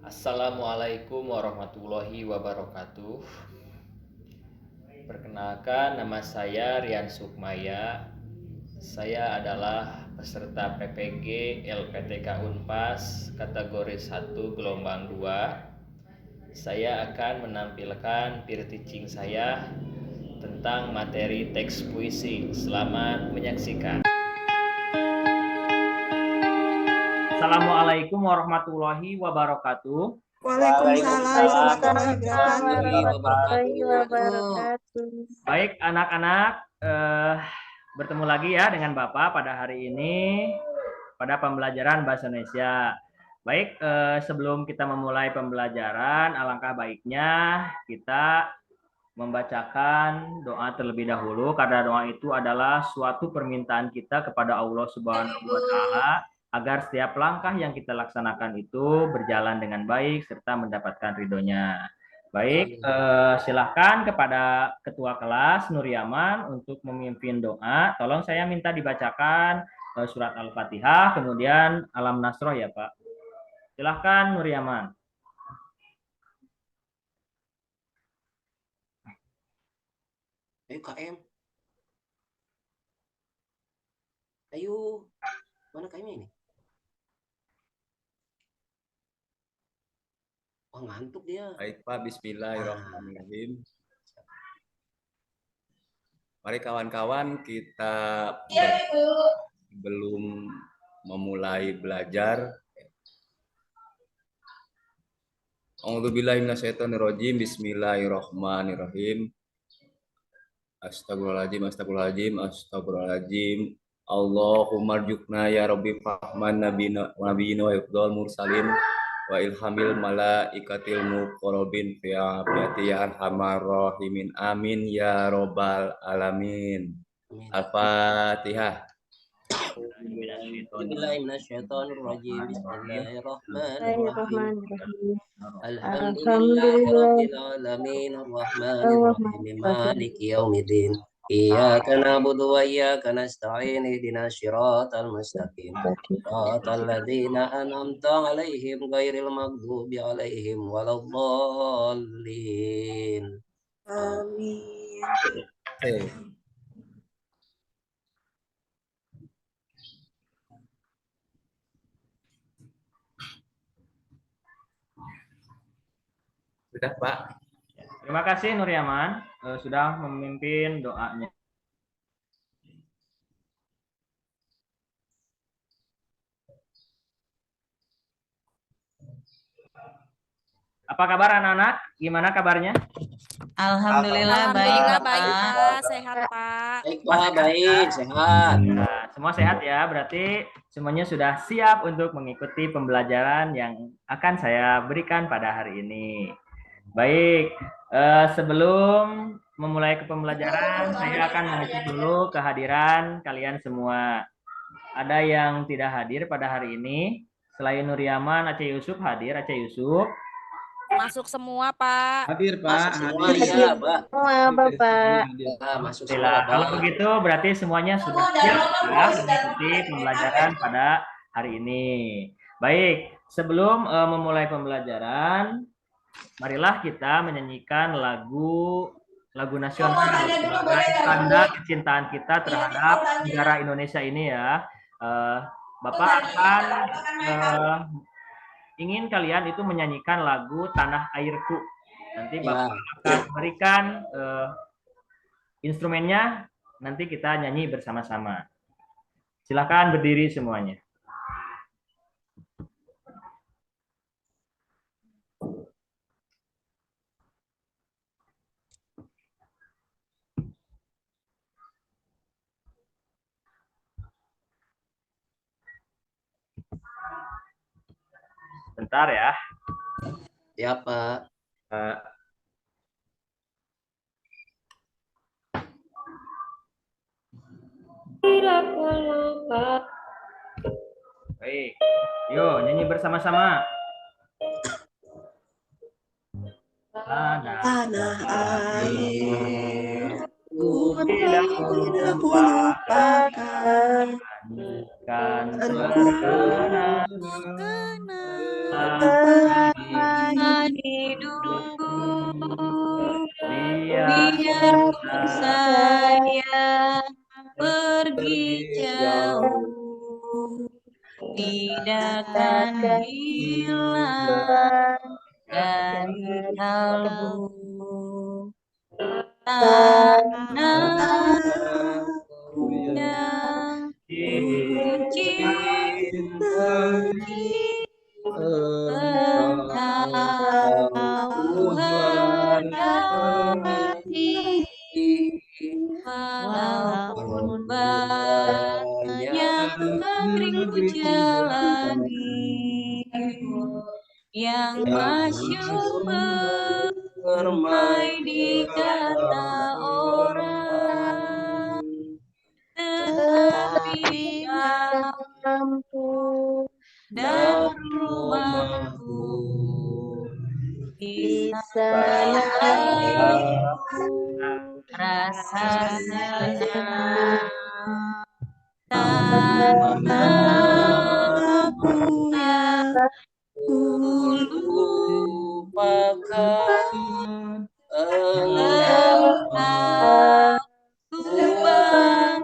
Assalamualaikum warahmatullahi wabarakatuh. Perkenalkan, nama saya Rian Sukmaya. Saya adalah peserta PPG LPTK Unpas kategori 1 gelombang 2. Saya akan menampilkan peer teaching saya tentang materi teks puisi. Selamat menyaksikan. Assalamualaikum warahmatullahi wabarakatuh. Waalaikumsalam warahmatullahi wabarakatuh. Baik anak-anak, bertemu lagi ya dengan Bapak pada hari ini pada pembelajaran Bahasa Indonesia. Baik, sebelum kita memulai pembelajaran, alangkah baiknya kita membacakan doa terlebih dahulu, karena doa itu adalah suatu permintaan kita kepada Allah Subhanahu wa Ta'ala agar setiap langkah yang kita laksanakan itu berjalan dengan baik serta mendapatkan ridhonya. Baik, silahkan kepada Ketua Kelas Nur Yaman untuk memimpin doa. Tolong saya minta dibacakan surat Al-Fatihah, kemudian Alam Nasroh ya Pak. Silahkan Nur Yaman. Ayo KM. Ayo. Mana KM ini? Oh, ngantuk dia. Baik Pak, bismillahirrahmanirrahim. Mari kawan-kawan kita belum memulai belajar. A'udzubillahi minasyaitonirrajim. Bismillahirrahmanirrahim. Astagfirullahaladzim. Allahumma rjukna ya Rabbi fahman nabiyina wa yufdal mursalin wa ilhamil malaikatil muqarrabin fi afiyati ya arhamar rahimin. Amin ya robbal alamin. Al-Fatihah. Bismillahirrahmanirrahim. Bismillahirrahmanirrahim. Alhamdulillahirabbil alamin arrahmanirrahim maliki yaumiddin. Iyyaka na'budu wa iyyaka nasta'in ihdinas siratal mustaqim siratal ladzina an'amta 'alaihim ghairil maghdubi 'alaihim waladdallin. Amin. Sudah Pak. Terima kasih Nur Yaman sudah memimpin doanya. Apa kabar anak-anak? Gimana kabarnya? Alhamdulillah baik Pak. Sehat Pak. Baik Pak, baik, sehat. Nah, semua sehat ya, berarti semuanya sudah siap untuk mengikuti pembelajaran yang akan saya berikan pada hari ini. Baik, sebelum memulai ke pembelajaran, saya akan mengecek dulu kehadiran kalian semua. Ada yang tidak hadir pada hari ini, selain Nur Yaman, Aceh Yusuf hadir. Aceh Yusuf Masuk semua Pak. Hadir Pak. Masuk semua ya Pak. Semua Bapak. Masuk semua Pak. Kalau begitu berarti semuanya sudah siap ya, mengikuti pembelajaran pada hari ini. Baik, sebelum memulai pembelajaran, marilah kita menyanyikan lagu nasional sebagai tanda kecintaan kita terhadap negara Indonesia ini ya. Bapak akan ingin kalian itu menyanyikan lagu Tanah Airku. Nanti Bapak akan berikan instrumennya, nanti kita nyanyi bersama-sama. Silakan berdiri semuanya. Bentar ya. Ya Pak. Baik, yuk nyanyi bersama-sama. Tanah air, ku tidak lupakan. Kan berkenan hidupku, biar biarpun saya pergi jauh, tidak akan hilang dari kalbu. Tanahku yang ku cintai, Engkau hormati, walaupun banyak negeri ku jalani, yang masyhur permai dikata orang, tetapi dalamku dan rumahku di sana rasa senang. Tanahku yang lupakan, engkau ku banggakan.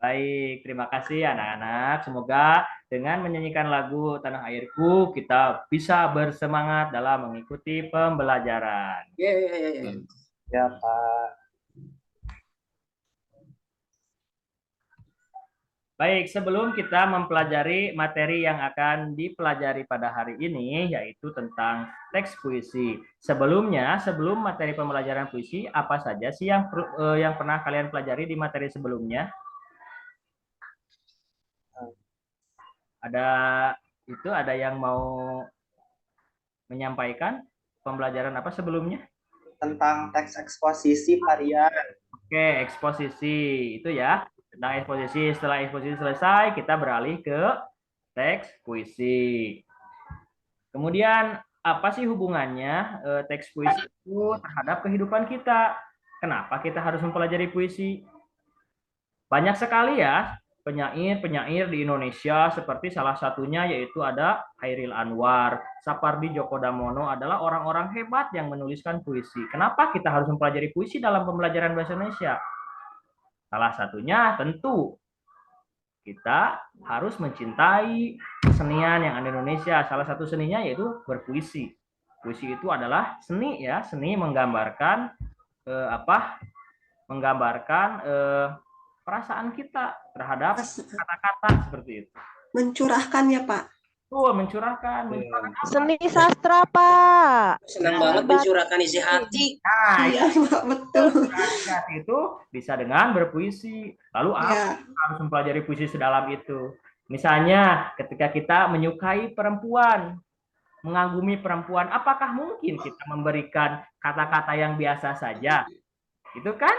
Baik, terima kasih anak-anak. Semoga dengan menyanyikan lagu Tanah Airku, kita bisa bersemangat dalam mengikuti pembelajaran. Yeay. Ya, Pak. Baik, sebelum kita mempelajari materi yang akan dipelajari pada hari ini, yaitu tentang teks puisi. Sebelumnya, sebelum materi pembelajaran puisi, apa saja sih yang pernah kalian pelajari di materi sebelumnya? Ada yang mau menyampaikan pembelajaran apa sebelumnya? Tentang teks eksposisi, Pak Rian. Oke, eksposisi itu ya. Tentang eksposisi, setelah eksposisi selesai, kita beralih ke teks puisi. Kemudian, apa sih hubungannya teks puisi itu terhadap kehidupan kita? Kenapa kita harus mempelajari puisi? Banyak sekali ya penyair di Indonesia, seperti salah satunya yaitu ada Chairil Anwar, Sapardi Djoko Damono adalah orang-orang hebat yang menuliskan puisi. Kenapa kita harus mempelajari puisi dalam pembelajaran bahasa Indonesia? Salah satunya tentu kita harus mencintai kesenian yang ada di Indonesia. Salah satu seninya yaitu berpuisi. Puisi itu adalah seni ya, seni menggambarkan perasaan kita terhadap kata-kata seperti itu. Mencurahkan ya, Pak. Mencurahkan. Seni sastra, Pak. Senang banget mencurahkan isi hati. Nah, Iya, Pak, betul. hati itu bisa dengan berpuisi. Lalu apa Ya, harus mempelajari puisi sedalam itu? Misalnya ketika kita menyukai perempuan, mengagumi perempuan, apakah mungkin kita memberikan kata-kata yang biasa saja? Itu kan?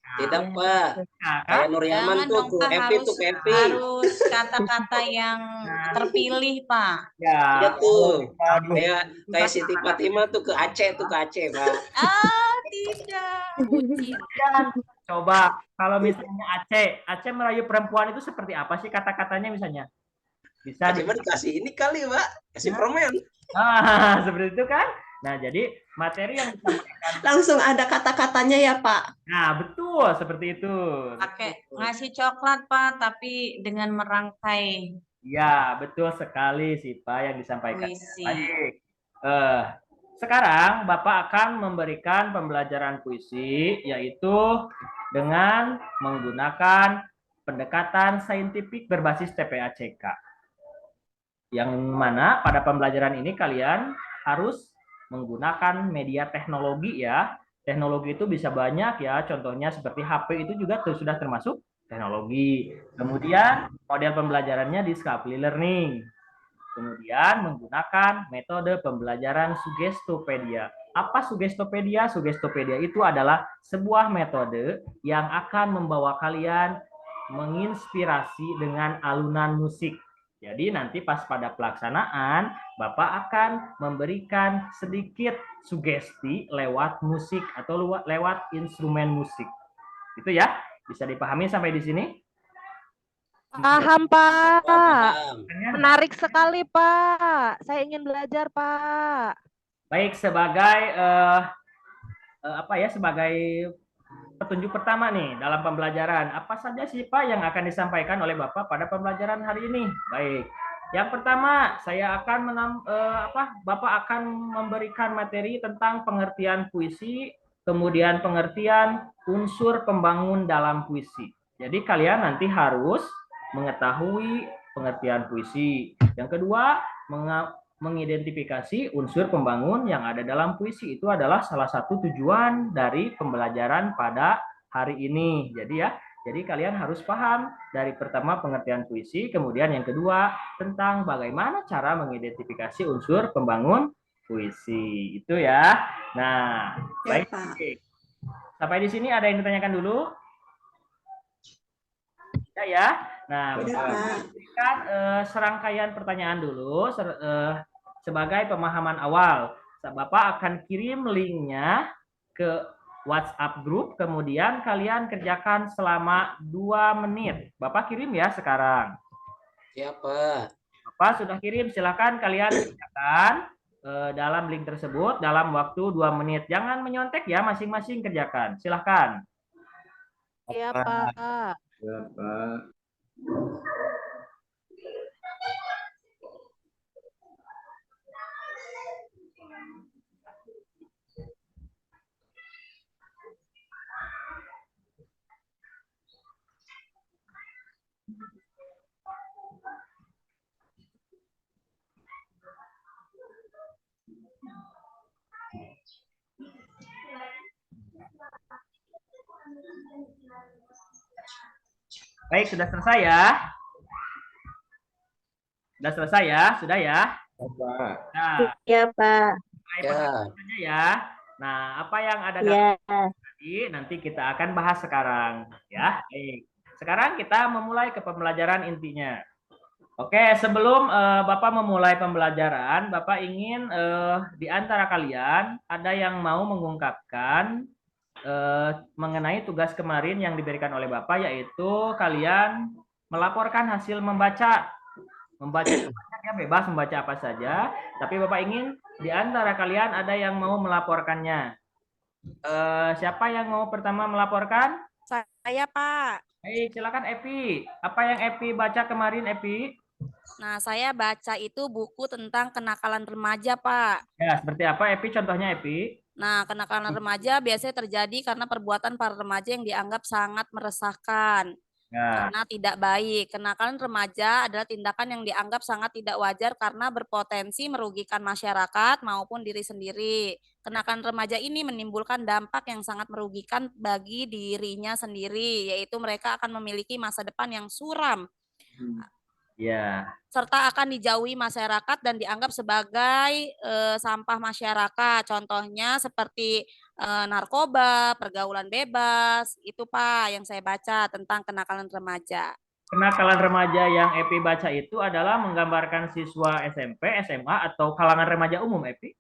Tidak, Pak. Nah, kan? Kayak Nur Yaman jangan tuh, dong, ku Pak, Epi tuh, Epi. harus kata-kata yang terpilih, Pak. Ya. Iya tuh. Aduh. Kayak Siti Fatimah tuh ke Aceh, Pak. Tidak. Dan coba kalau misalnya Aceh merayu perempuan itu seperti apa sih kata-katanya misalnya? Bisa Coba dikasih ini kali, Pak. Kasih permen. seperti itu kan? Nah, jadi materi yang disampaikan. Langsung ada kata-katanya ya, Pak. Nah, betul seperti itu. Pakai ngasih coklat, Pak, tapi dengan merangkai Ya, betul sekali sih Pak yang disampaikan. puisi. Baik. Sekarang Bapak akan memberikan pembelajaran puisi yaitu dengan menggunakan pendekatan saintifik berbasis TPACK. Yang mana pada pembelajaran ini kalian harus menggunakan media teknologi ya. Teknologi itu bisa banyak ya, contohnya seperti HP itu juga sudah termasuk teknologi. Kemudian model pembelajarannya discovery learning. Kemudian menggunakan metode pembelajaran Suggestopedia. Apa Suggestopedia? Suggestopedia itu adalah sebuah metode yang akan membawa kalian menginspirasi dengan alunan musik. Jadi nanti pas pada pelaksanaan, Bapak akan memberikan sedikit sugesti lewat musik atau lewat instrumen musik. Itu ya, bisa dipahami sampai di sini? Paham, Pak. Paham. Menarik sekali, Pak. Saya ingin belajar, Pak. Baik, sebagai sebagai petunjuk pertama nih dalam pembelajaran, apa saja sih Pak yang akan disampaikan oleh Bapak pada pembelajaran hari ini? Baik. Yang pertama, saya akan Bapak akan memberikan materi tentang pengertian puisi, kemudian pengertian unsur pembangun dalam puisi. Jadi kalian nanti harus mengetahui pengertian puisi. Yang kedua, mengidentifikasi unsur pembangun yang ada dalam puisi. Itu adalah salah satu tujuan dari pembelajaran pada hari ini. Jadi kalian harus paham dari pertama pengertian puisi, kemudian yang kedua tentang bagaimana cara mengidentifikasi unsur pembangun puisi. Itu ya. Nah, baik. Sampai di sini ada yang ditanyakan dulu? Ya. Nah, berikan serangkaian pertanyaan dulu sebagai pemahaman awal. Bapak akan kirim linknya ke WhatsApp grup, kemudian kalian kerjakan selama 2 menit. Bapak kirim ya sekarang. Siapa? Bapak sudah kirim, silakan kalian kerjakan dalam link tersebut dalam waktu 2 menit. Jangan menyontek ya, masing-masing kerjakan. Silakan. Iya, Pak. Ya, Pak. Baik, sudah selesai ya? Sudah selesai ya? Sudah ya? Pak. Nah, Iya, Pak. mulai Ya. pertanyaannya ya. Nah, apa yang ada Iya. dalam tadi nanti kita akan bahas sekarang ya. Baik. Sekarang kita memulai ke pembelajaran intinya. Oke, sebelum Bapak memulai pembelajaran, Bapak ingin di antara kalian ada yang mau mengungkapkan mengenai tugas kemarin yang diberikan oleh Bapak, yaitu kalian melaporkan hasil membaca. Membaca ya bebas membaca apa saja, tapi Bapak ingin di antara kalian ada yang mau melaporkannya. Siapa yang mau pertama melaporkan? Saya, Pak. Baik, silakan Epi. Apa yang Epi baca kemarin, Epi? Nah, saya baca itu buku tentang kenakalan remaja, Pak. Ya, seperti apa Epi? Contohnya Epi? Nah, kenakalan remaja biasanya terjadi karena perbuatan para remaja yang dianggap sangat meresahkan. Ya. Karena tidak baik. Kenakalan remaja adalah tindakan yang dianggap sangat tidak wajar karena berpotensi merugikan masyarakat maupun diri sendiri. Kenakalan remaja ini menimbulkan dampak yang sangat merugikan bagi dirinya sendiri, yaitu mereka akan memiliki masa depan yang suram. Ya. Serta akan dijauhi masyarakat dan dianggap sebagai sampah masyarakat. Contohnya seperti narkoba, pergaulan bebas, itu Pak yang saya baca tentang kenakalan remaja. Kenakalan remaja yang Epi baca itu adalah menggambarkan siswa SMP, SMA, atau kalangan remaja umum, Epi?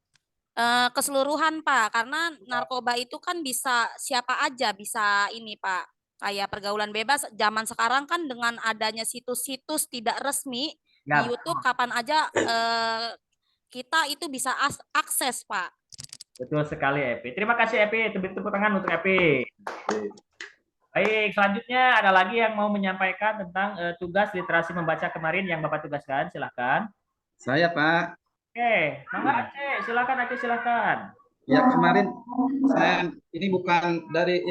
Keseluruhan Pak, karena narkoba itu kan bisa siapa aja bisa ini Pak. Kayak pergaulan bebas, zaman sekarang kan dengan adanya situs-situs tidak resmi Ya. di YouTube kapan aja kita itu bisa akses Pak. Betul sekali Epi. Terima kasih Epi. Tepuk tangan untuk Epi. Baik, selanjutnya ada lagi yang mau menyampaikan tentang tugas literasi membaca kemarin yang Bapak tugaskan. Silakan. Saya, Pak. Oke, Mangga Aceh. Silakan Aceh, silakan. Ya, kemarin saya ini bukan dari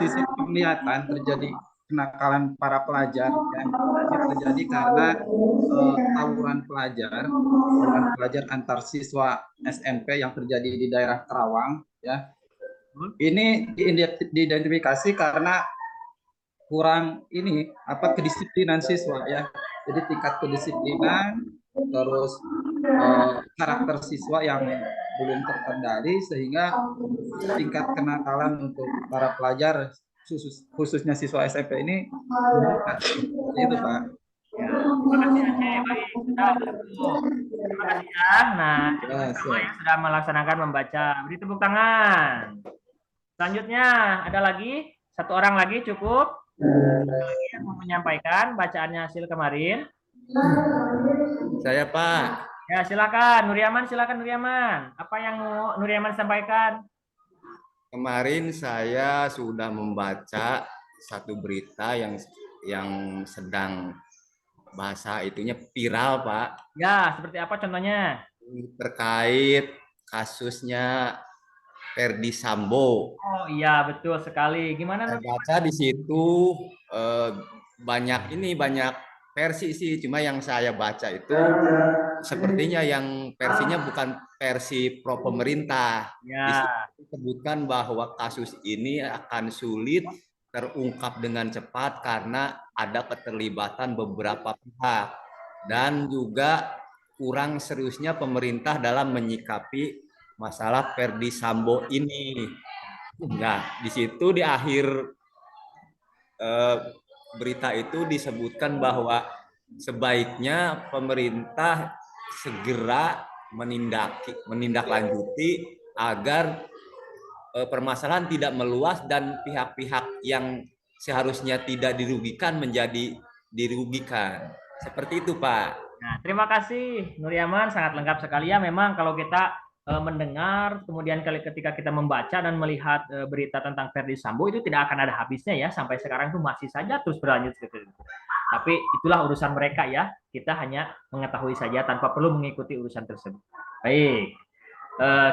sisi penglihatan terjadi kenakalan para pelajar yang terjadi karena tawuran pelajar antar siswa SMP yang terjadi di daerah Karawang ya. Ini diidentifikasi karena kurang kedisiplinan siswa ya. Jadi tingkat kedisiplinan terus karakter siswa yang belum terkendali sehingga tingkat kenakalan untuk para pelajar khususnya siswa SMP ini meningkat. Itu Pak. Ya, terima kasih Aceh. Baik, terima kasih ya. Nah, semua yang sudah melaksanakan membaca, beri tepuk tangan. Selanjutnya ada lagi 1 orang lagi cukup. Yang mau menyampaikan bacaannya hasil kemarin? Saya Pak. Ya, silakan Nuryaman. Apa yang mau Nuryaman sampaikan? Kemarin saya sudah membaca satu berita yang sedang bahasa itunya viral, Pak. Ya, seperti apa contohnya? Terkait kasusnya Ferdi Sambo. Oh iya, betul sekali. Gimana Saya Nur? baca di situ banyak versi sih, cuma yang saya baca itu sepertinya yang versinya bukan versi pro pemerintah. Di Ya, situ disebutkan bahwa kasus ini akan sulit terungkap dengan cepat karena ada keterlibatan beberapa pihak dan juga kurang seriusnya pemerintah dalam menyikapi masalah Ferdi Sambo ini. Nah, di situ di akhir berita itu disebutkan bahwa sebaiknya pemerintah segera menindaklanjuti agar permasalahan tidak meluas dan pihak-pihak yang seharusnya tidak dirugikan menjadi dirugikan. Seperti itu, Pak. nah, terima kasih Nuryaman, sangat lengkap sekali ya. Memang kalau kita mendengar, kemudian ketika kita membaca dan melihat berita tentang Ferdi Sambo itu tidak akan ada habisnya ya. Sampai sekarang itu masih saja terus berlanjut seperti itu. Tapi itulah urusan mereka ya. Kita hanya mengetahui saja tanpa perlu mengikuti urusan tersebut. Baik,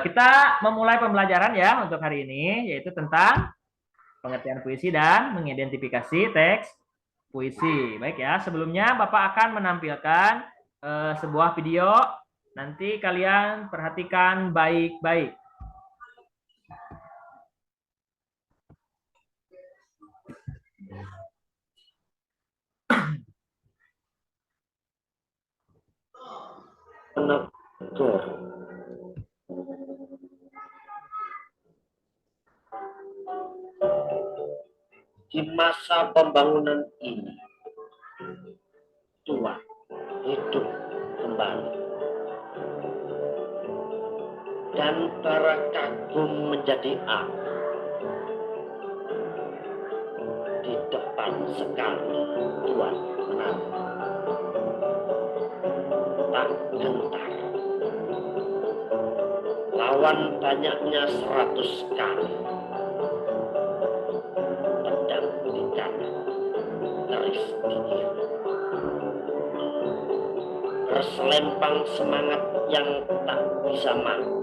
kita memulai pembelajaran ya untuk hari ini, yaitu tentang pengertian puisi dan mengidentifikasi teks puisi. Baik ya, sebelumnya Bapak akan menampilkan sebuah video. Nanti kalian perhatikan baik-baik. Di masa pembangunan ini, Tuhan hidup kembali dan para kagum menjadi api di depan sekali Tuhan menang tak gentar lawan banyaknya 100 kali pedang di kanan garis di kiri berselempang semangat yang tak bisa maju.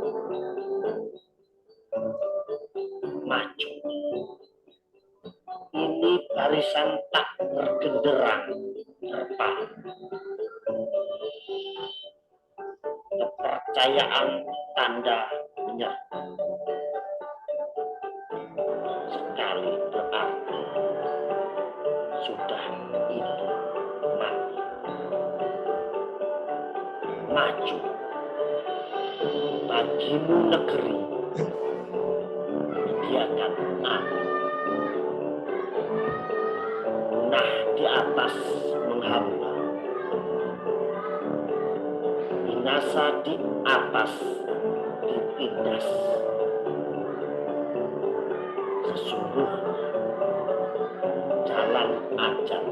Ini barisan tak bergenderang terpal. Kepercayaan tanda menyerah. Sekali berarti sudah itu mati. Maju bagimu negeri menyediakan aku. Nah di atas menghamba, binasa di atas ditindas. Sesungguhnya jalan ajal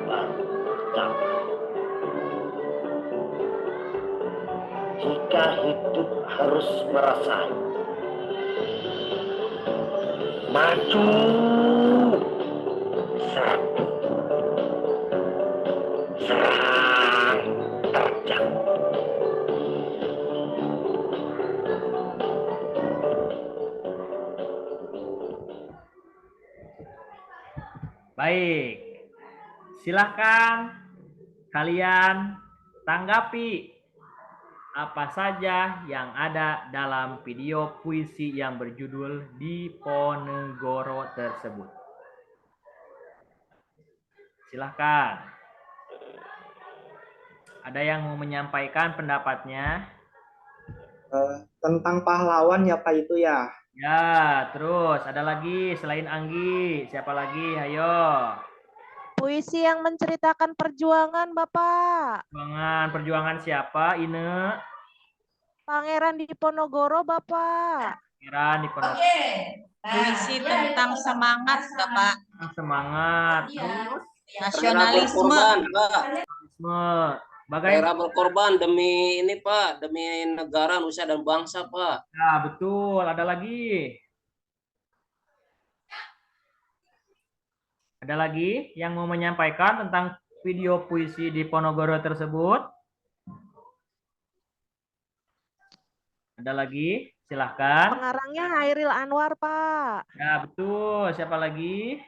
baru pertama. Jika hidup harus merasai, maju satu, serang terjang. Baik, silahkan kalian tanggapi apa saja yang ada dalam video puisi yang berjudul Diponegoro tersebut. Silahkan. Ada yang mau menyampaikan pendapatnya? Tentang pahlawan ya Pak itu ya. Ya, terus ada lagi selain Anggi, siapa lagi? Ayo. Puisi yang menceritakan perjuangan, Bapak. Perjuangan siapa, Ine? Pangeran Diponegoro, Bapak. Pikiran di Ponorogo. Puisi tentang semangat, Bapak. Semangat. Terus Nasionalisme. Berkorban, Pak. Bagaimana? Rela berkorban demi ini, Pak, demi negara, nusa dan bangsa, Pak. Nah, betul. Ada lagi. Ada lagi yang mau menyampaikan tentang video puisi di Ponorogo tersebut? Ada lagi? Silahkan. Pengarangnya Hairil Anwar, Pak. Ya, betul. Siapa lagi?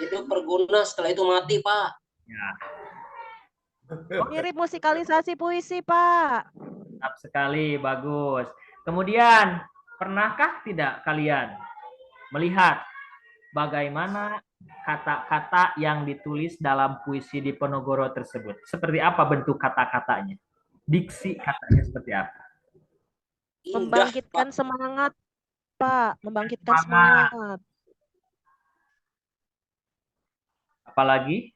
Hidup berguna, setelah itu mati, Pak. Ya, Mirip musikalisasi puisi, Pak. mantap sekali. Bagus. Kemudian, pernahkah tidak kalian melihat bagaimana kata-kata yang ditulis dalam puisi di Ponorogo tersebut? Seperti apa bentuk kata-katanya? Diksi katanya seperti apa? Indah, Membangkitkan Pak. semangat, Pak. Membangkitkan semangat. Apalagi?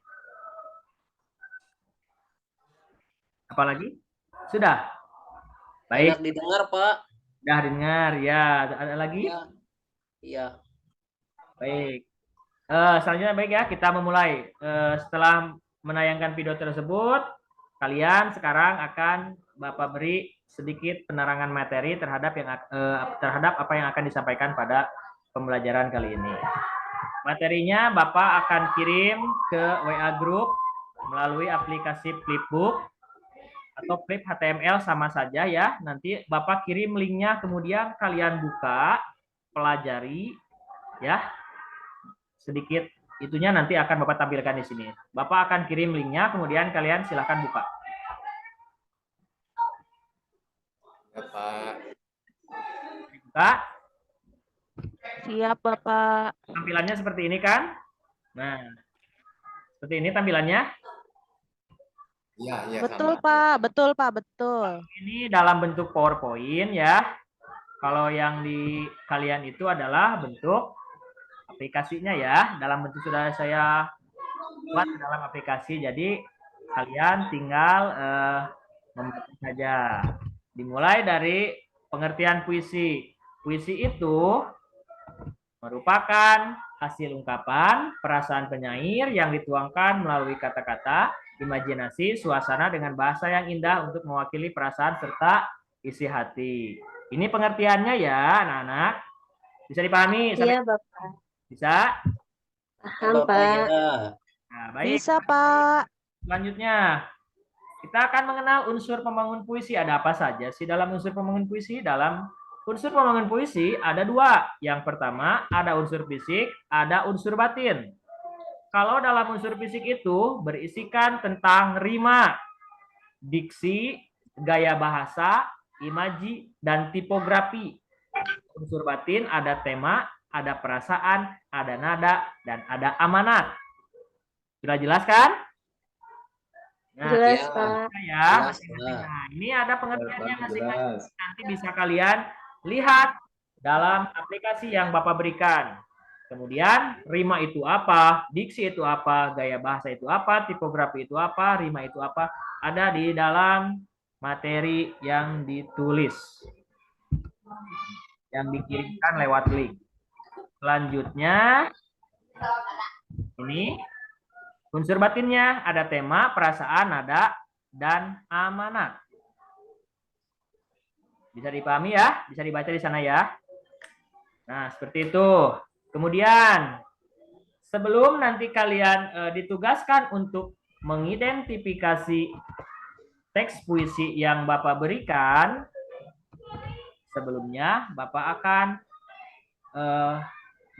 Apalagi? Sudah? Baik, Enak didengar, Pak. sudah dengar. Ya, ada lagi? Iya. Iya. Baik. Selanjutnya baik ya, kita memulai. Setelah menayangkan video tersebut, kalian sekarang akan Bapak beri sedikit penerangan materi terhadap apa yang akan disampaikan pada pembelajaran kali ini. Materinya Bapak akan kirim ke WA Group melalui aplikasi Flipbook atau Flip HTML sama saja ya. Nanti Bapak kirim linknya, kemudian kalian buka, pelajari ya. Sedikit itunya nanti akan Bapak tampilkan di sini. Bapak akan kirim linknya, kemudian kalian silahkan buka. Ya, Pak. Buka. Siap, Bapak. Tampilannya seperti ini kan? Nah, seperti ini tampilannya. Iya, iya, Betul, sama. Pak. Betul, Pak. Betul. Ini dalam bentuk PowerPoint ya. Kalau yang di kalian itu adalah bentuk aplikasinya ya. Dalam bentuk sudah saya buat dalam aplikasi. Jadi kalian tinggal membaca saja. Dimulai dari pengertian puisi. Puisi itu merupakan hasil ungkapan perasaan penyair yang dituangkan melalui kata-kata, imajinasi, suasana dengan bahasa yang indah untuk mewakili perasaan serta isi hati. Ini pengertiannya ya, anak-anak. Bisa dipahami? Iya, Bapak. Bisa? Paham, Bapak, Pak. ya. Nah, baik. Bisa, Pak. Selanjutnya, kita akan mengenal unsur pembangun puisi. Ada apa saja sih dalam unsur pembangun puisi? Dalam unsur pembangun puisi ada dua. Yang pertama, ada unsur fisik, ada unsur batin. Kalau dalam unsur fisik itu berisikan tentang rima, diksi, gaya bahasa, imaji, dan tipografi. Unsur batin ada tema, ada perasaan, ada nada, dan ada amanat. Sudah jelas kan? Nah, Jelas, Ya. Pak. ya, Jelas, masing-masing. Pak. Nah, ini ada pengertiannya Jelas. masing-masing. Nanti bisa kalian lihat dalam aplikasi yang Bapak berikan. Kemudian rima itu apa, diksi itu apa, gaya bahasa itu apa, tipografi itu apa, rima itu apa, ada di dalam materi yang ditulis, yang dikirimkan lewat link. Selanjutnya, ini unsur batinnya ada tema, perasaan, nada, dan amanat. Bisa dipahami ya? Bisa dibaca di sana ya. Nah, seperti itu. Kemudian, sebelum nanti kalian ditugaskan untuk mengidentifikasi teks puisi yang Bapak berikan, sebelumnya Bapak akan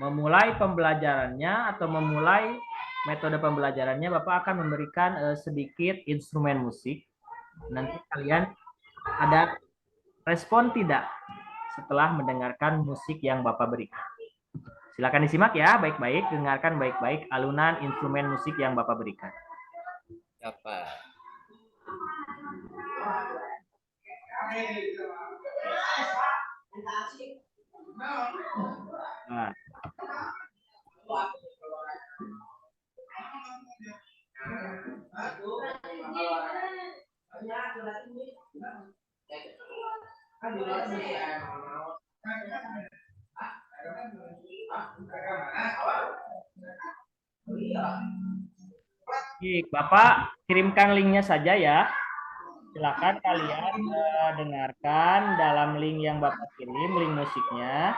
memulai pembelajarannya atau memulai metode pembelajarannya. Bapak akan memberikan sedikit instrumen musik. Nanti kalian ada respon tidak setelah mendengarkan musik yang Bapak berikan. Silakan disimak ya, baik-baik, dengarkan baik-baik alunan instrumen musik yang Bapak berikan. Ya, Pak. Nah. Baik, Bapak kirimkan linknya saja ya. Silakan kalian dengarkan dalam link yang Bapak kirim, link musiknya.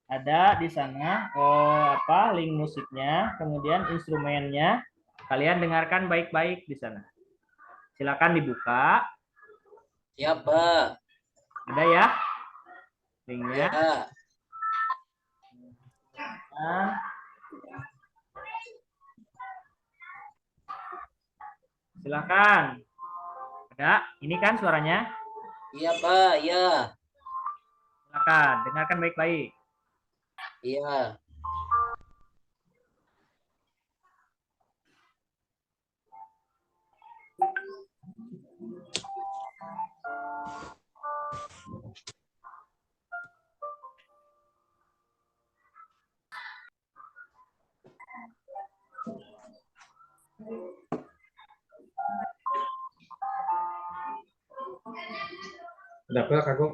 Ada di sana link musiknya, kemudian instrumennya. Kalian dengarkan baik-baik di sana. Silakan dibuka. Siap, Pak. Ada ya linknya. Ya. Nah, silakan. Ada, ini kan suaranya. Iya, Pak. Iya. Silakan, dengarkan baik-baik. Iya. Ada apa, Kak?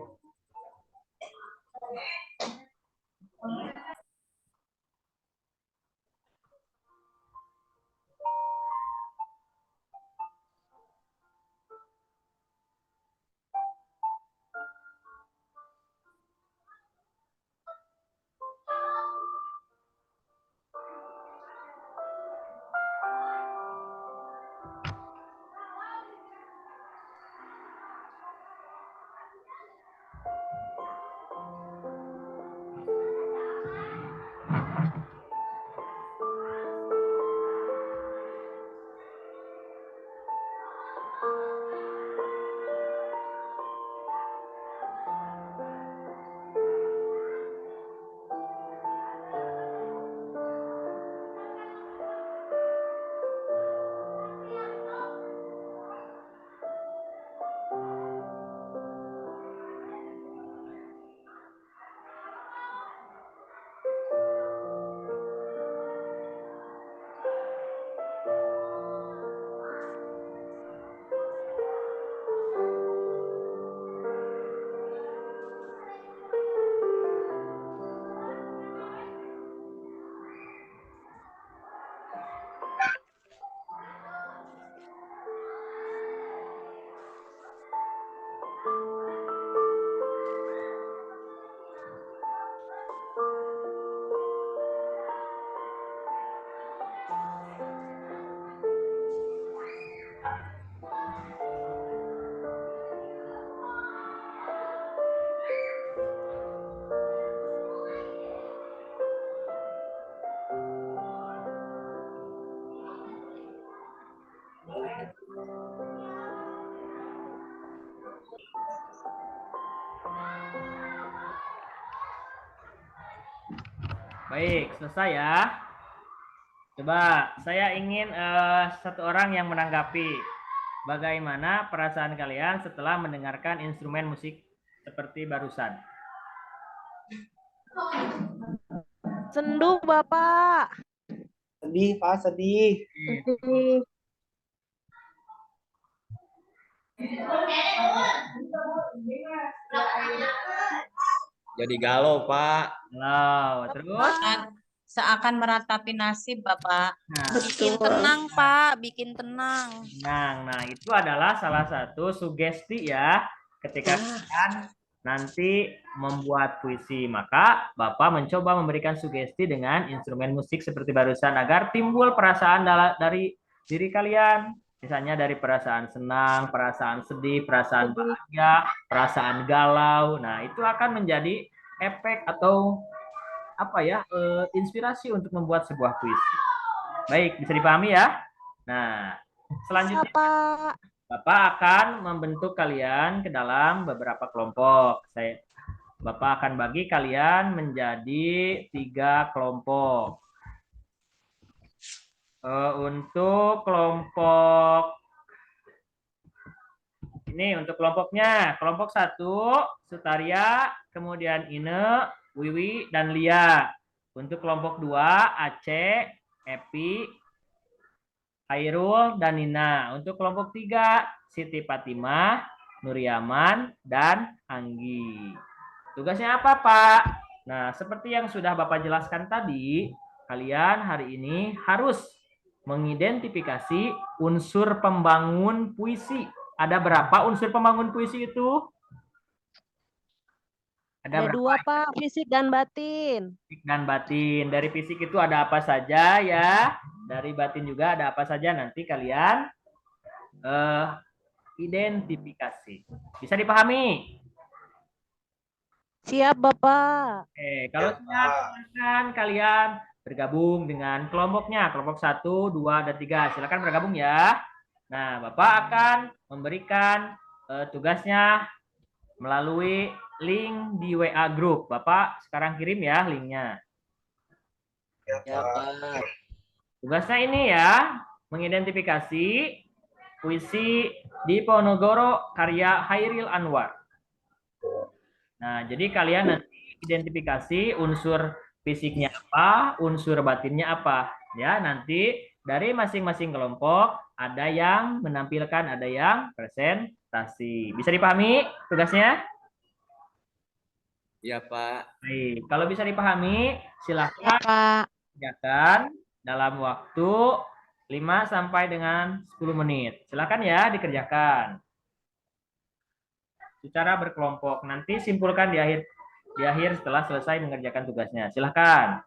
Baik, selesai ya. Coba saya ingin satu orang yang menanggapi bagaimana perasaan kalian setelah mendengarkan instrumen musik seperti barusan. Sendu, Bapak. Sedih, Pak, sedih. Sedih. Jadi galau, Pak. Wow, terus? Seakan meratapi nasib, Bapak. Nah, Bikin tenang, Pak. Bikin tenang. nah, itu adalah salah satu sugesti ya ketika kalian nanti membuat puisi. Maka Bapak mencoba memberikan sugesti dengan instrumen musik seperti barusan agar timbul perasaan dari diri kalian. Misalnya dari perasaan senang, perasaan sedih, perasaan bahagia, perasaan galau. Nah, itu akan menjadi efek atau inspirasi untuk membuat sebuah puisi. Baik, bisa dipahami ya? Nah, selanjutnya Bapak akan membentuk kalian ke dalam beberapa kelompok. Bapak akan bagi kalian menjadi 3 kelompok. Untuk kelompok ini, untuk kelompoknya, kelompok 1 Sutaria, kemudian Ine, Wiwi, dan Lia. Untuk kelompok 2 Aceh, Epi, Hairul, dan Nina. Untuk kelompok 3 Siti Fatimah, Nuryaman, dan Anggi. Tugasnya apa, Pak? Nah, seperti yang sudah Bapak jelaskan tadi, kalian hari ini harus mengidentifikasi unsur pembangun puisi. Ada berapa unsur pembangun puisi itu? Ada berapa? 2, Pak, fisik dan batin. Fisik dan batin. Dari fisik itu ada apa saja ya? Dari batin juga ada apa saja? Nanti kalian identifikasi. Bisa dipahami? Siap, Bapak. Oke, kalau siap, silakan kalian bergabung dengan kelompoknya. Kelompok 1, 2, dan 3. Silakan bergabung ya. Nah, Bapak akan memberikan tugasnya melalui link di WA Group. Bapak sekarang kirim ya linknya. Ya, Pak. Tugasnya ini ya, mengidentifikasi puisi Diponegoro karya Hairil Anwar. Nah, jadi kalian nanti identifikasi unsur fisiknya apa, unsur batinnya apa. Ya, nanti dari masing-masing kelompok ada yang menampilkan, ada yang presentasi. Bisa dipahami tugasnya? Ya, Pak. Baik, kalau bisa dipahami, silahkan Pak. kerjakan dalam waktu 5 sampai dengan 10 menit. Silakan ya dikerjakan. Secara berkelompok. Nanti simpulkan di akhir setelah selesai mengerjakan tugasnya. Silakan.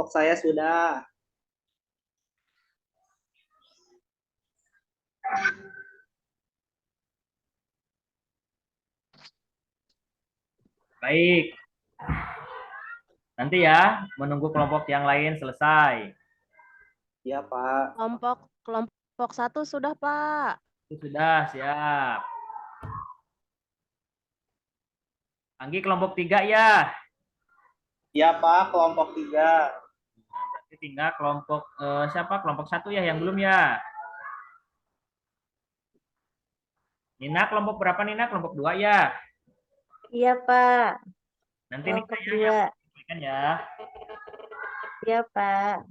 Kelompok saya sudah. Baik. Nanti ya, menunggu kelompok yang lain selesai. Ya, Pak. Kelompok 1 sudah, Pak. Itu sudah, siap. Anggi kelompok 3 ya. Ya, Pak, kelompok 3. Berarti tinggal kelompok siapa? Kelompok 1 ya yang belum ya. Nina kelompok berapa Nina? Kelompok 2 ya. Iya, Pak. Nanti Nina Kelompok ya yang 2. menyampaikan ya. Iya, Pak.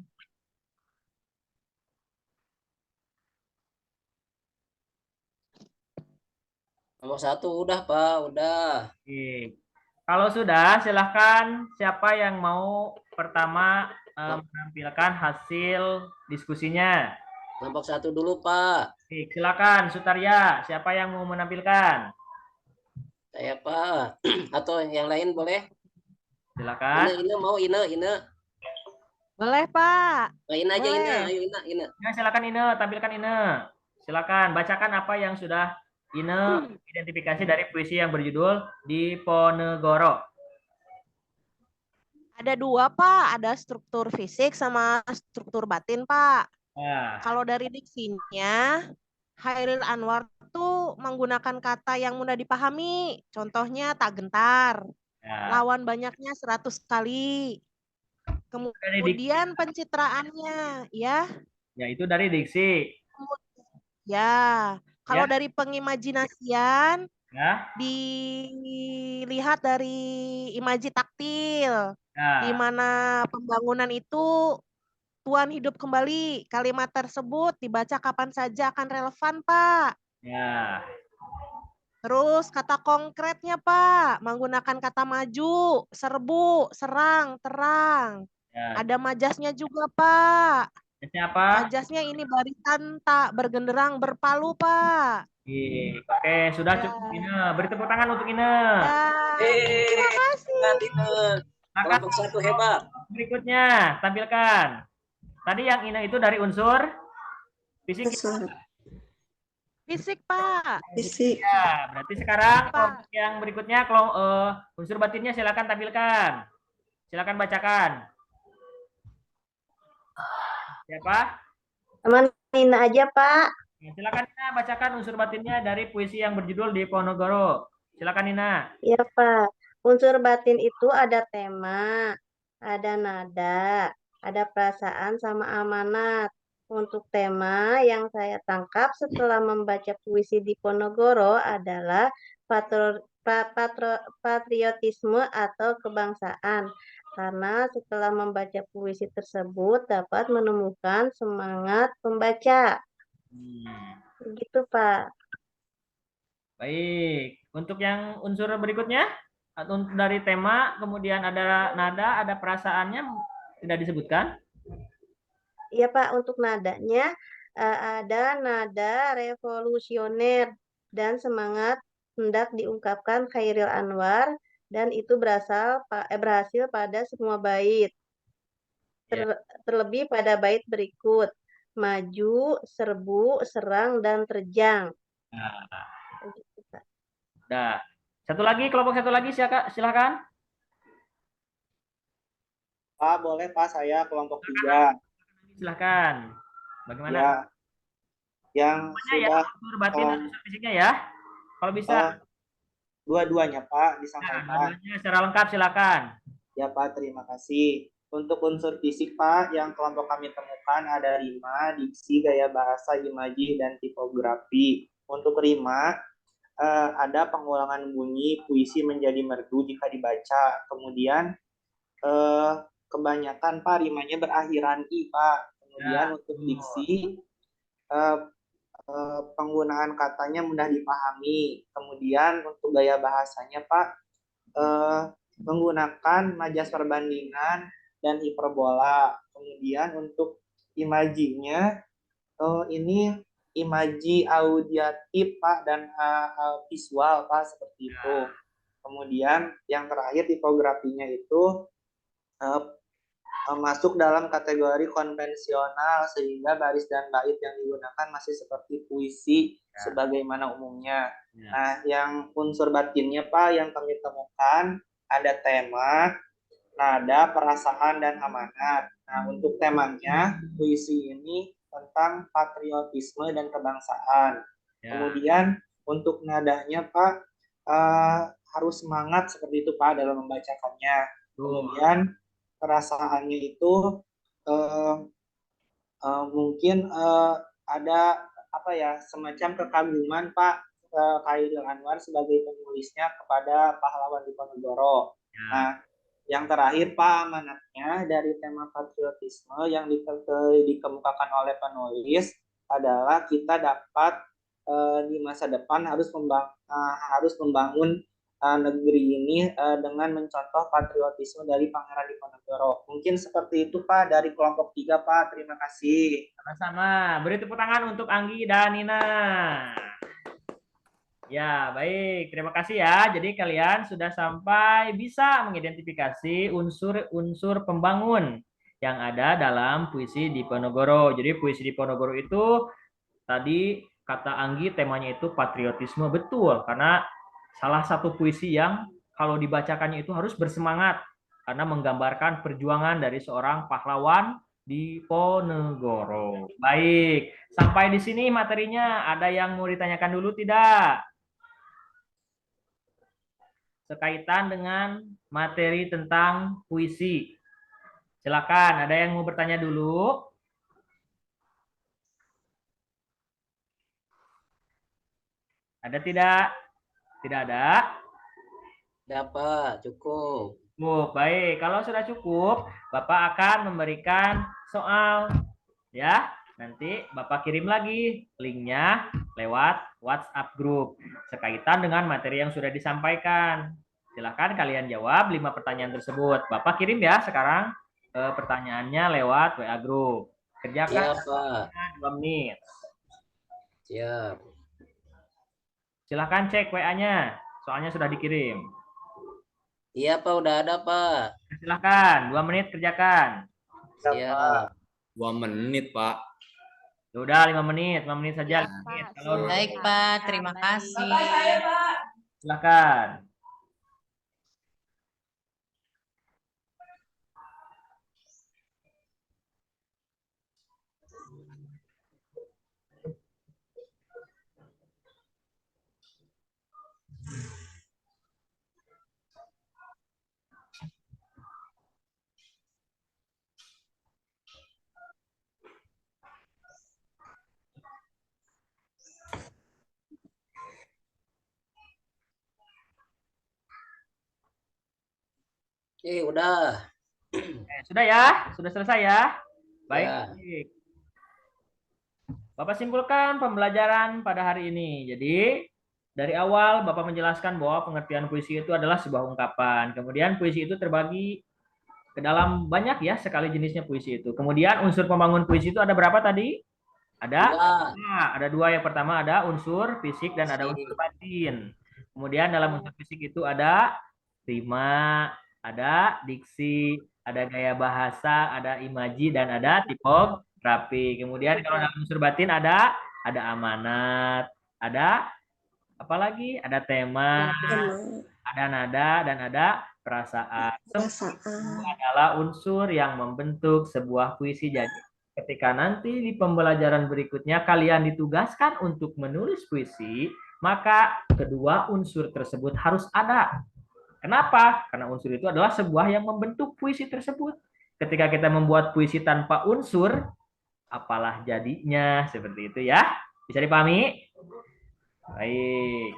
Nomor 1 udah Pak, udah. Oke. Kalau sudah, silahkan siapa yang mau pertama menampilkan hasil diskusinya. Kelompok 1 dulu Pak. Oke, silakan Sutarya. Siapa yang mau menampilkan? Saya Pak. Atau yang lain boleh? Silakan. Ine mau Ine. Boleh, Pak. Ine aja Boleh. Ine, ayo Ine. Ya, silakan Ine, tampilkan Ine. Silakan bacakan apa yang sudah Ine identifikasi dari puisi yang berjudul Diponegoro. Ada 2, Pak. Ada struktur fisik sama struktur batin, Pak. Nah, Kalau dari diksinya, Chairil Anwar tuh menggunakan kata yang mudah dipahami. Contohnya tak gentar. ya. Lawan banyaknya 100 kali. Kemudian pencitraannya, ya. Ya, itu dari diksi. Ya. Kalau Ya. dari pengimajinasian, Ya. dilihat dari imaji taktil. Ya. Di mana pembangunan itu Tuhan hidup kembali. Kalimat tersebut dibaca kapan saja akan relevan, Pak. Ya. Terus kata konkretnya, Pak, menggunakan kata maju, serbu, serang, terang. Ya. Ada majasnya juga, Pak. Majasnya apa? Majasnya ini barisan tak bergenderang berpalu, Pak. Oke, sudah cukup Ine. Beri tepuk tangan untuk Ine. Terima kasih. Ine. Kelompok 1 hebat. Berikutnya, tampilkan. Tadi yang Ine itu dari unsur fisik. Fisik, Pak. Fisik. Ya, berarti sekarang kelompok yang berikutnya unsur batinnya silakan tampilkan. Silakan bacakan. Siapa? Teman Nina aja, Pak. Ya, silakan Nina bacakan unsur batinnya dari puisi yang berjudul Diponegoro. Silakan Nina. Iya, Pak. Unsur batin itu ada tema, ada nada, ada perasaan sama amanat. Untuk tema yang saya tangkap setelah membaca puisi Diponegoro adalah patriotisme atau kebangsaan. Karena setelah membaca puisi tersebut dapat menemukan semangat pembaca. Begitu, Pak. Baik. Untuk yang unsur berikutnya, dari tema, kemudian ada nada, ada perasaannya, tidak disebutkan? Iya, Pak, untuk nadanya ada nada revolusioner dan semangat hendak diungkapkan Chairil Anwar dan itu berhasil pada semua bait. Terlebih pada bait berikut. Maju, serbu, serang, dan terjang. Nah, kelompok satu lagi silakan. Pak, boleh Pak, saya kelompok 3. Silakan. Bagaimana? Ya. Yang sudah unsur batin dan unsur fisiknya ya. Kalau bisa. Dua-duanya Pak disampaikan. Dua-duanya secara lengkap silakan. Ya Pak, terima kasih. Untuk unsur fisik Pak, yang kelompok kami temukan ada rima, diksi, gaya bahasa, imaji, dan tipografi. Untuk rima, ada pengulangan bunyi, puisi menjadi merdu jika dibaca. Kemudian kebanyakan Pak rimanya berakhiran i Pak. Kemudian untuk diksi penggunaan katanya mudah dipahami. Kemudian untuk gaya bahasanya Pak menggunakan majas perbandingan dan hiperbola. Kemudian untuk imajinya ini imaji audiatif Pak dan visual Pak, seperti itu. Kemudian yang terakhir tipografinya itu masuk dalam kategori konvensional sehingga baris dan bait yang digunakan masih seperti puisi sebagaimana umumnya. Nah, yang unsur batinnya Pak yang kami temukan ada tema, nada, perasaan, dan amanat. Nah, untuk temanya puisi ini tentang patriotisme dan kebangsaan. Kemudian untuk nadanya Pak harus semangat seperti itu Pak dalam membacakannya. Kemudian perasaannya itu mungkin ada apa ya semacam kekaguman Pak Khairil Anwar sebagai penulisnya kepada pahlawan Diponegoro. Nah, yang terakhir Pak amanatnya dari tema patriotisme yang dikemukakan oleh penulis adalah kita dapat di masa depan harus membangun negeri ini dengan mencontoh patriotisme dari Pangeran Diponegoro. Mungkin seperti itu Pak dari kelompok 3 Pak. Terima kasih. Sama-sama. Beri tepuk tangan untuk Anggi dan Nina. Ya, baik. Terima kasih ya. Jadi kalian sudah sampai bisa mengidentifikasi unsur-unsur pembangun yang ada dalam puisi Diponegoro. Jadi puisi Diponegoro itu tadi kata Anggi temanya itu patriotisme, betul, karena salah satu puisi yang kalau dibacakannya itu harus bersemangat karena menggambarkan perjuangan dari seorang pahlawan Diponegoro. Baik, sampai di sini materinya ada yang mau ditanyakan dulu tidak? Sekaitan dengan materi tentang puisi. Silakan, ada yang mau bertanya dulu? Ada tidak? Tidak ada? Ada Pak, cukup. Baik, kalau sudah cukup, Bapak akan memberikan soal. Ya, nanti Bapak kirim lagi linknya lewat WhatsApp grup sekaitan dengan materi yang sudah disampaikan. Silahkan kalian jawab 5 pertanyaan tersebut. Bapak kirim ya sekarang pertanyaannya lewat WA grup. Kerjakan Iya, Pak. 2 menit. Siap. Silahkan cek WA-nya, soalnya sudah dikirim. Iya Pak, udah ada Pak. Silahkan, 2 menit kerjakan. Siap. 2 menit Pak. Sudah 5 menit, 5 menit saja. Baik Pak, terima kasih. Silahkan. Udah. Sudah ya? Sudah selesai ya? Baik. Ya. Bapak simpulkan pembelajaran pada hari ini. Jadi, dari awal Bapak menjelaskan bahwa pengertian puisi itu adalah sebuah ungkapan. Kemudian puisi itu terbagi ke dalam banyak ya sekali jenisnya puisi itu. Kemudian unsur pembangun puisi itu ada berapa tadi? Ada 2. Yang pertama ada unsur fisik dan ada unsur batin. Kemudian dalam unsur fisik itu ada rima, ada diksi, ada gaya bahasa, ada imaji, dan ada tipografi. Kemudian kalau dalam unsur batin ada amanat, ada apa lagi? Ada tema, ada nada, dan ada perasaan. Semua adalah unsur yang membentuk sebuah puisi. Jadi ketika nanti di pembelajaran berikutnya kalian ditugaskan untuk menulis puisi, maka kedua unsur tersebut harus ada. Kenapa? Karena unsur itu adalah sebuah yang membentuk puisi tersebut. Ketika kita membuat puisi tanpa unsur, apalah jadinya, seperti itu ya. Bisa dipahami? Baik.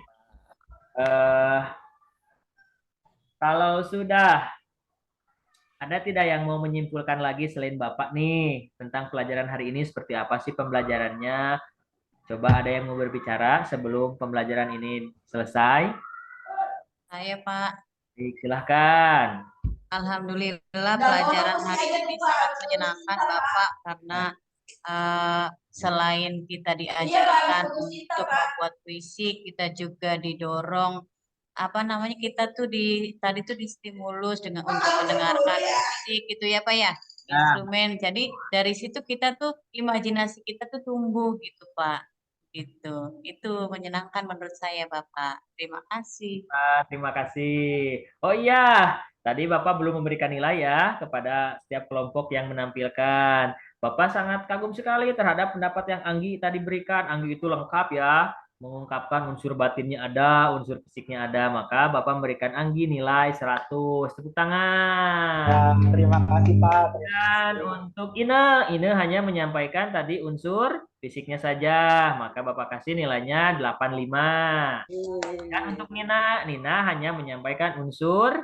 Kalau sudah, ada tidak yang mau menyimpulkan lagi selain Bapak nih tentang pelajaran hari ini seperti apa sih pembelajarannya? Coba ada yang mau berbicara sebelum pembelajaran ini selesai? Saya Pak. Silahkan. Alhamdulillah pelajaran hari ini sangat menyenangkan Bapak karena selain kita diajarkan untuk membuat puisi, kita juga didorong apa namanya, kita tuh tadi tuh distimulus dengan untuk mendengarkan musik gitu ya Pak ya, instrumen. Jadi dari situ kita tuh imajinasi kita tuh tumbuh gitu Pak. Gitu. Itu menyenangkan menurut saya Bapak. Terima kasih. Terima kasih. Oh iya, tadi Bapak belum memberikan nilai ya kepada setiap kelompok yang menampilkan. Bapak sangat kagum sekali terhadap pendapat yang Anggi tadi berikan. Anggi itu lengkap ya, mengungkapkan unsur batinnya ada, unsur fisiknya ada. Maka Bapak memberikan Anggi nilai 100. Tepuk tangan. Terima kasih Pak. Dan untuk Ine hanya menyampaikan tadi unsur fisiknya saja, maka Bapak kasih nilainya 85. Dan untuk Nina hanya menyampaikan unsur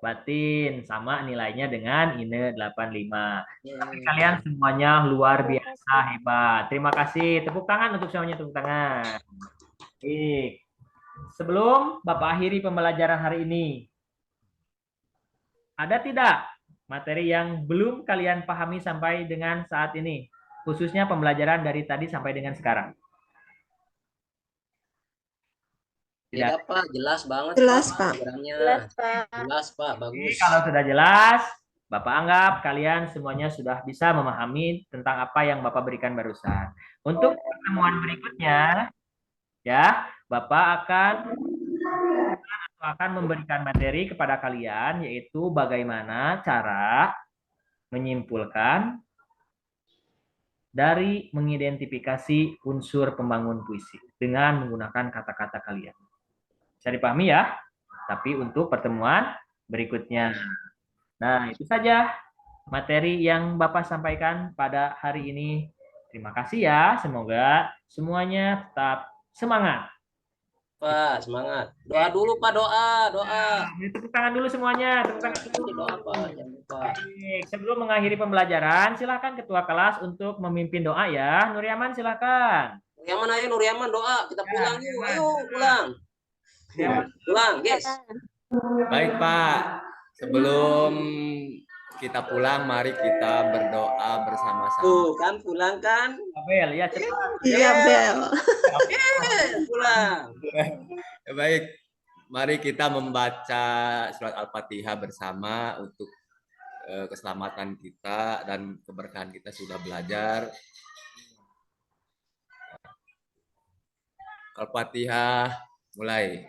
batin, sama nilainya dengan Ine 85. Tapi kalian semuanya luar biasa hebat. Terima kasih. Tepuk tangan untuk semuanya, tepuk tangan. Baik. Sebelum Bapak akhiri pembelajaran hari ini, ada tidak materi yang belum kalian pahami sampai dengan saat ini? Khususnya pembelajaran dari tadi sampai dengan sekarang. Tidak Pak, jelas banget Jelas, Pak. Pak. Programnya. Jelas, Pak. Jelas Pak, bagus. Jadi, kalau sudah jelas, Bapak anggap kalian semuanya sudah bisa memahami tentang apa yang Bapak berikan barusan. Untuk pertemuan berikutnya, ya, Bapak akan memberikan materi kepada kalian, yaitu bagaimana cara menyimpulkan dari mengidentifikasi unsur pembangun puisi dengan menggunakan kata-kata kalian. Bisa dipahami ya? Tapi untuk pertemuan berikutnya. Nah, itu saja materi yang Bapak sampaikan pada hari ini. Terima kasih ya. Semoga semuanya tetap semangat. Pak, semangat. Doa dulu Pak, doa. Tepuk tangan dulu semuanya. Tepuk tangan dulu. Doa Pak, jangan lupa. Baik, sebelum mengakhiri pembelajaran, silakan ketua kelas untuk memimpin doa ya. Nuryaman silakan. Nuryaman ayo, Nuryaman doa. Kita pulang yuk. Ayo, pulang. Pulang, guys. Baik Pak, sebelum kita pulang, mari kita berdoa bersama-sama. Tuh kan, pulang kan? Abel, ya cepat. Iya, Bel. Pulang. Baik, mari kita membaca surat Al-Fatihah bersama untuk keselamatan kita dan keberkahan kita sudah belajar. Al-Fatihah mulai.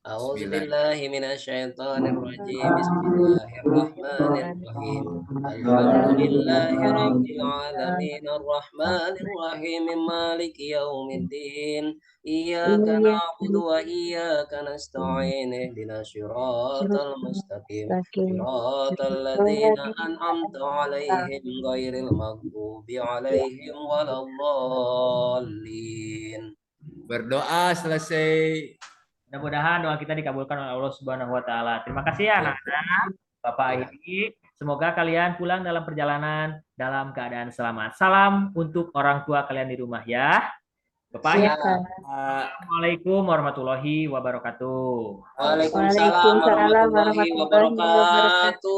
A'udzubillahi minasyaitonirrajim. Bismillahirrahmanirrahim. Alhamdulillahirabbil alamin arrahmanir rahim maliki yaumiddin. Iyyaka na'budu wa iyyaka nasta'in. Ihdinas siratal mustaqim. Siratal ladzina an'amta 'alaihim ghairil maghdubi 'alaihim waladdallin. Berdoa selesai. Mudah-mudahan doa kita dikabulkan oleh Allah Subhanahu wa taala. Terima kasih ya anak-anak. Bapak akhiri. Semoga kalian pulang dalam perjalanan dalam keadaan selamat. Salam untuk orang tua kalian di rumah ya. Bapak akhiri. Assalamualaikum warahmatullahi wabarakatuh. Waalaikumsalam warahmatullahi wabarakatuh.